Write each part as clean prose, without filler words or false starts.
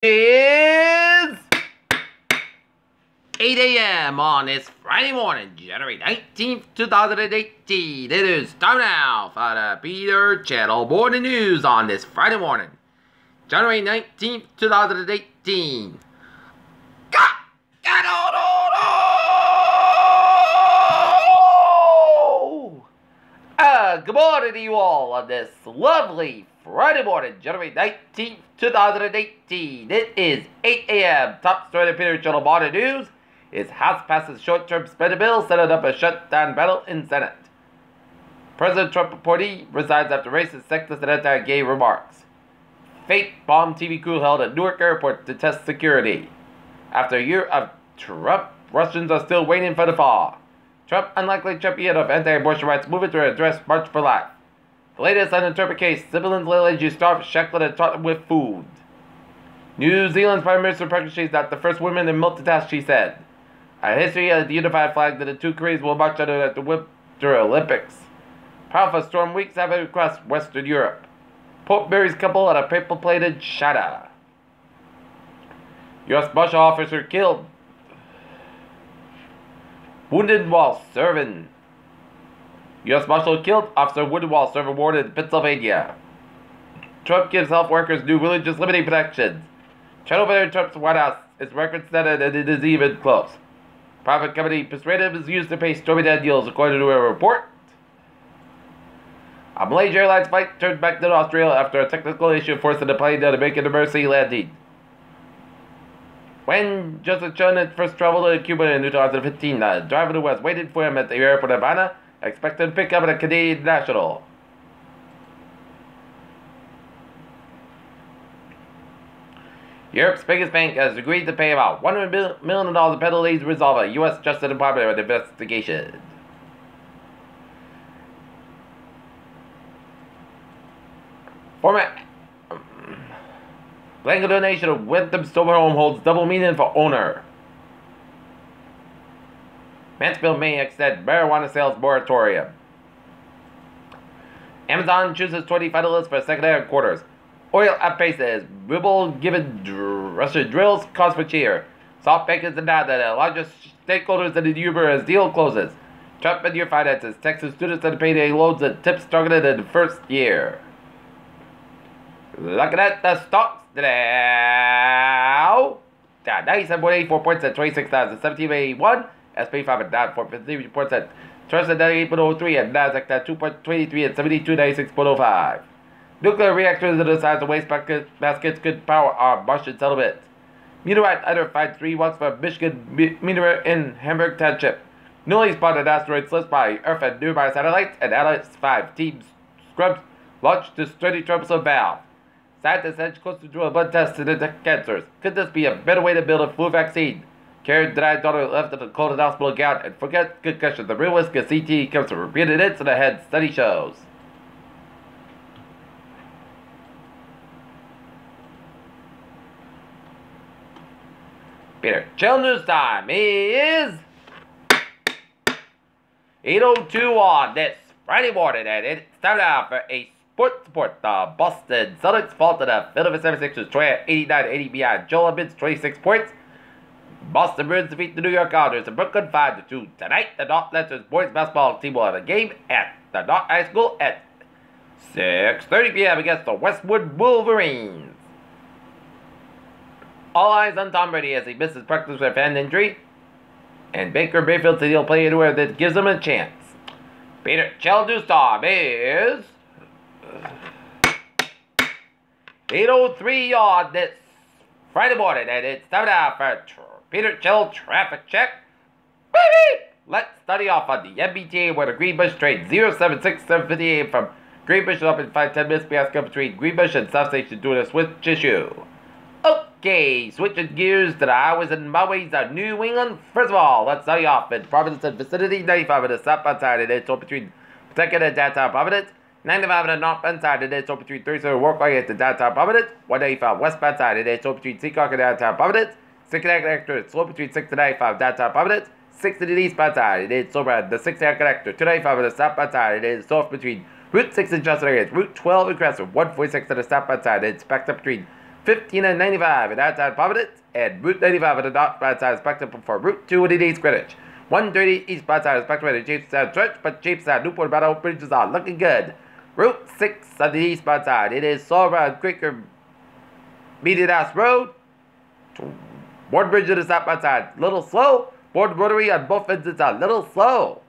Is 8 a.m. on this Friday morning, January 19th, 2018. It is time now for the Peter Channel Morning News on this Friday morning, January 19th, 2018. Good morning to you all on this lovely Friday morning, January 19th, 2018. It is 8 a.m. Top story of Peter Channel Morning News is House passes short-term spending bill, setting up a shutdown battle in Senate. President Trump reportedly resigns after racist, sexist, and anti-gay remarks. Fake bomb TV crew held at Newark Airport to test security. After a year of Trump, Russians are still waiting for the fall. Trump unlikely champion of anti-abortion rights movement to address March for Life. The latest on the Trump case, civilians allegedly starved, shackled, and taught with food. New Zealand's Prime Minister is not the first woman in multitask, she said. A history of the unified flag that the two Koreas will march under at the Winter Olympics. Powerful storm weeks have across Western Europe. Pope buries couple on a paper-plated China. U.S. Marshal officer killed. Wounded while serving. U.S. Marshal killed, officer wounded while serving warden in Pennsylvania. Trump gives health workers new religious limiting protections. China over Trump's White House is record setting and it is even close. Private company Persuasive is used to pay Stormy Daniels, according to a report. A Malaysia Airlines flight turned back to Australia after a technical issue forcing the plane to make an emergency landing. When Joseph Chun had first traveled to Cuba in 2015, the driver who was waiting for him at the airport of Havana expected to pick up a Canadian national. Europe's biggest bank has agreed to pay about $100 million in penalties to resolve a U.S. Justice Department investigation. Former blanket donation of Wyndham Stover Home holds double meaning for owner. Mansfield may extend marijuana sales moratorium. Amazon chooses 20 finalists for second headquarters. Oil outpaces Rubble given Russia drills cause for cheer. SoftBank is denied that the largest stakeholders in the Uber as deal closes. Trump and your finances. Texas students and payday loans and tips targeted in the first year. Looking at the stocks now. Down 97.84 points at 26,017.81. SP 5 and down 4.53 points at Trust at 98.03 and Nasdaq at 2.23 and 72.96.05. Nuclear reactors of the size of waste baskets could power our Martian settlement. Meteorite under finds 3 walks from Michigan meteor in Hamburg Township. Newly spotted asteroid slips by Earth and nearby satellites, and Atlas 5 team scrubs launched to sturdy troublesome valve. Scientists edge closer to a blood test to detect cancers. Could this be a better way to build a flu vaccine? Karen denied daughter left in the cold hospital gown and forget concussion. The real risk of CT comes from repeated hits in the head, study shows. Peter, chill news time is 8:02 on this Friday morning, and it's time now for a sports report. The Boston Celtics fall to the Philadelphia 76ers, Troy at 89-80 behind Joel Embiid's 26 points. Boston Bruins defeat the New York Islanders in Brooklyn 5-2 tonight. The North Lancers boys basketball team will have a game at the North High School at 6:30 p.m. against the Westwood Wolverines. All eyes on Tom Brady as he misses practice with a hand injury. And Baker Mayfield said he'll play anywhere that gives him a chance. Peter Childers time is 8:03 on this Friday morning. And it's time now for Peter Chill Traffic Check. Baby! Let's study off on the MBTA where the Greenbush train 076758 from Greenbush up in 5-10 minutes fiasco between Greenbush and South Station due to a switch issue. Okay, switching gears to the highways and byways of New England. First of all, let's start you off in Providence and vicinity. 95 on the southbound side, and it's all between Pawtucket and downtown Providence. 95 on the northbound side, and it's all between 37 Walkway and downtown Providence. 195 westbound side, and it's all between Seacock and downtown Providence. 6 connector, it's all between 6 and 95 downtown Providence. 6 to the eastbound side, and it's over the 6 connector. 295 on the southbound side, and it's off between Route 6 in Johnson area. Route 12 in Crescent. 146 on the southbound side, and it's backed up between 15 and 95 at outside Providence, and Route 95 at the north side spectrum for Route 2 at the east Greenwich. 130 eastbound side spectrum at the Jamestown Church, but Jamestown Newport Battle bridges are looking good. Route 6 on the eastbound side, it is Sawround Quaker Median House Road. Board bridge to the southbound side, little slow. Board rotary on both ends is a little slow.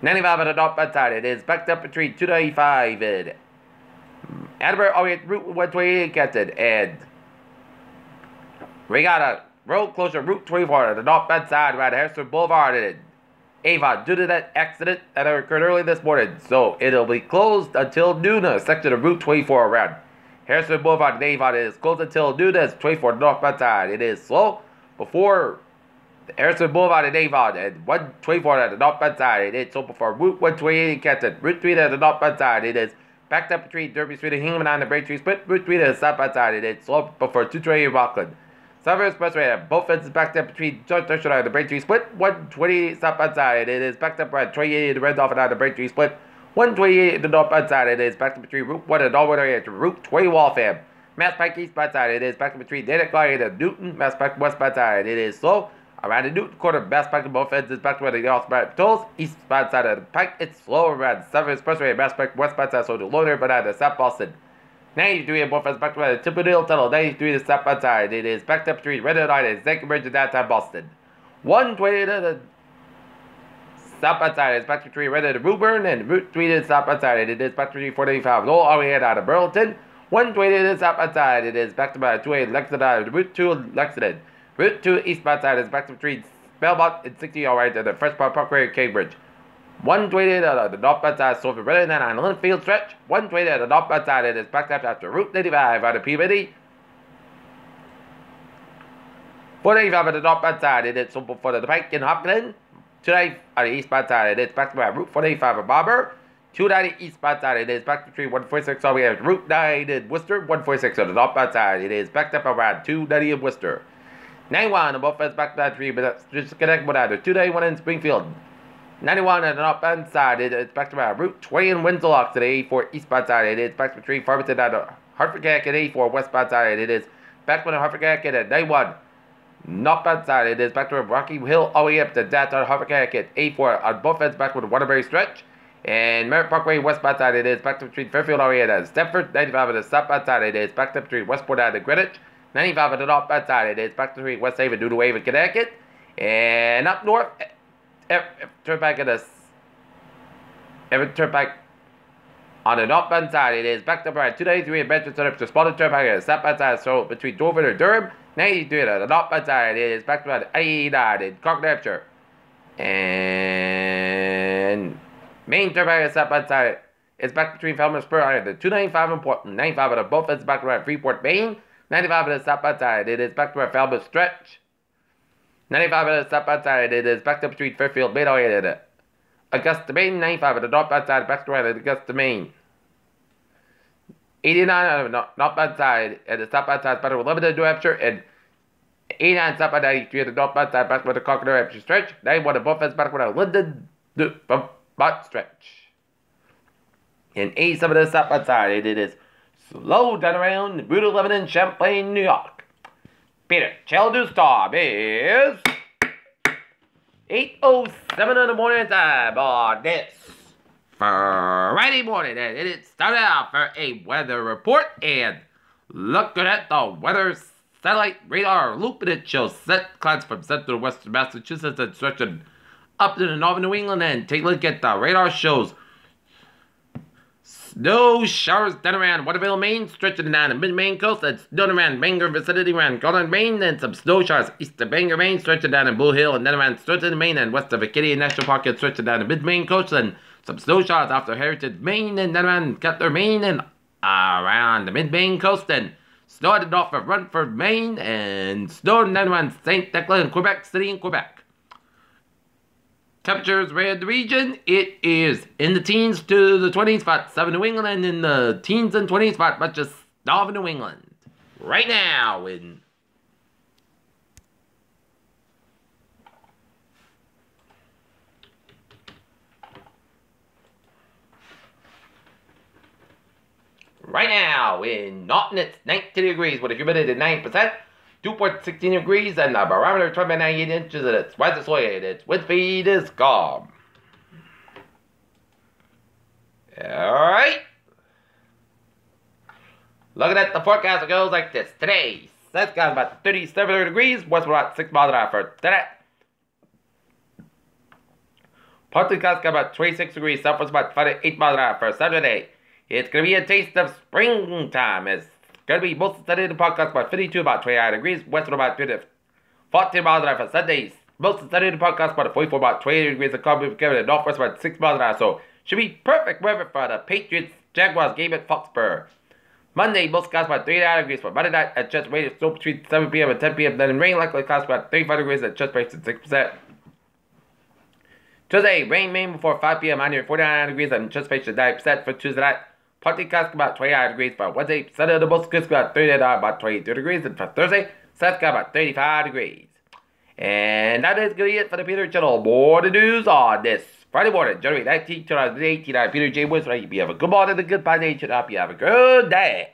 95 on the northbound side, it is backed up between 295 and Edinburgh, Route 128 Kenton, and we got a road closure, Route 24 on the northbound side around Harrison Boulevard in Avon due to that accident that occurred early this morning. So it'll be closed until noon, a section of Route 24 around Harrison Boulevard in Avon. It is closed until noon as 24 northbound side. It is slow before Harrison Boulevard in Avon and 124 at the northbound side. It is so before Route 128 in Kenton. Route 3 at the northbound side. It is backed up between Derby Street and Hingham on the Braintree Split. Route 3 at the southbound side. It is slow before 220 in Rockland. Southern Expressway at both ends is backed up between George Junction and the Braintree Split. 128 southbound side. It is backed up around 28 in the Red Dolphin on the Braintree Split. 128 in the northbound side. It is backed up between Route 1 and Norwood area to Route 20 Waltham. Mass Pike eastbound side. It is backed up between Dana Clark and Newton. Mass Pike westbound side. It is slow around the Newton corner. Mass Pike on both ends is backed up to the Northbound tolls. Eastbound side of the Pike. It's slow around Southern Expressway and Mass Pike westbound side. So the loader but out of South Boston. 93 and both ends backed up to the Tipperdale Tunnel. 93 to the southbound side. It is backed up between Red Line and Zank Bridge in downtown Boston. 120 to the southbound side is backed up between Red and Woburn, and Route 3 to the southbound side. It is backed between 485 Lowell all the way out of Burlington. 120 to the southbound side. It is backed by 280 Lexington out of Route 2 Lexington. Route 2 eastbound side is backed between Belmont and 60 all right to the First Parkway in Cambridge. 120 to the northbound side, so for Red and on Linfield stretch. 120 to the northbound side, it is backed up after Route 95 out of Peabody. 485 at the northbound side, it is so for the Pike in Hopkins. 290 on the eastbound side, it is backed by Route 485 in Barber. 290 eastbound side, it is backed between 146 all the way up to Route 9 in Worcester. 146 on the northbound side, it is backed up around 290 in Worcester. 91 on both ends backed by 3, but that's just connect with either 291 in Springfield. 91 on the northbound side, it is backed around Route 20 in Winslow to the 84 eastbound side. It is backed between Farmington and Hartford Connecticut 84 westbound side. It is backed with Hartford Connecticut at 91 northbound side. It is backed with Rocky Hill all the way up to downtown Hartford Connecticut 84 on both ends backed with Waterbury stretch. And Merritt Parkway westbound side, it is backed up between Fairfield all the way to Stamford. 95 on the southbound side, it is backed up between Westport and Greenwich. 95 on the northbound side, it is backed between West Haven, New Haven, Connecticut. And up north, Turnpike on the northbound side, it is backed up around 293 in Manchester up to Spalding Turnpike on the southbound side, so between Dover and Durham. 93 on the northbound side, it is backed around 89 in Concord, New Hampshire. And Main Turnpike on the southbound side is back between Falmouth and Spur Island. 295 in Portland. 95 on the both ends back around Freeport, Maine. 95 on the southbound side, it is back to around Falmouth stretch. 95 on the southbound side, it is backed up between Fairfield, Maine, and Augusta, Maine. 95 on the northbound side, back to around Augusta, Maine. 89 on the northbound side, and the southbound side, back to Lebanon, New Hampshire, and 89 southbound 93 on the northbound side, back to the Concord, New Hampshire stretch. 91 on both ends back to around Linden, Vermont stretch. And 87 on the southbound side, it is slow down around Route 11 in Champlain, New York. Peter, Children's time is 8:07 in the morning time on this Friday morning. And it started out for a weather report. And looking at the weather satellite radar loop, and it shows set clouds from central western Massachusetts and stretching up to the northern New England. And take a look at the radar shows snow showers down around Waterville, Maine, stretching down the mid-Maine coast, and snow around Bangor vicinity around Garland, Maine, and some snow showers east of Bangor, Maine, stretching down in Blue Hill, and then around Sturgeon, Maine, and west of Acadia National Park, and stretching down the mid-Maine coast, and some snow showers after Heritage, Maine, and then around Cutler, Maine, and around the mid-Maine coast, and snow at the north of Runford, Maine, and snow down around St. Thecla and Quebec City in Quebec. Temperatures around the region, it is in the teens to the 20s for southern New England, and in the teens and 20s for much of northern New England. Right now in Right now in Norton, it's 19 degrees with a humidity of 9%, 2.16 degrees, and the barometer 12.98 inches, and it's west of its wind speed is calm. Alright. Looking at the forecast, it goes like this. Today, sun's got about 37 degrees, west about 6 miles an hour for today. Partly clouds got about 26 degrees, southwest about 8 miles an hour for Saturday. It's going to be a taste of springtime. It's going to be mostly sunny in the podcast about 52, about 29 degrees, west about 14 miles an hour for Sundays. Mostly sunny in the podcast about 44, about 28 degrees, and calm in the northwest about 6 miles an hour. So, should be perfect weather for the Patriots-Jaguars game at Foxborough. Monday, most clouds about 39 degrees for Monday night, at just rate still between 7 p.m. and 10 p.m. Then rain likely clouds about 35 degrees, at just rate 6%. Tuesday, rain before 5 p.m. on 49 degrees, and anticipation 9% for Tuesday night. Partly clouds about 29 degrees for Wednesday. Sunday, the most clouds about 39, about 22 degrees, and for Thursday, sun's got about 35 degrees. And that is going to be it for the Peter Channel. More the news on this Friday morning, January 19th, 2018. I'm Peter J. Woods. You have a good morning, a good day. I hope you have a good day.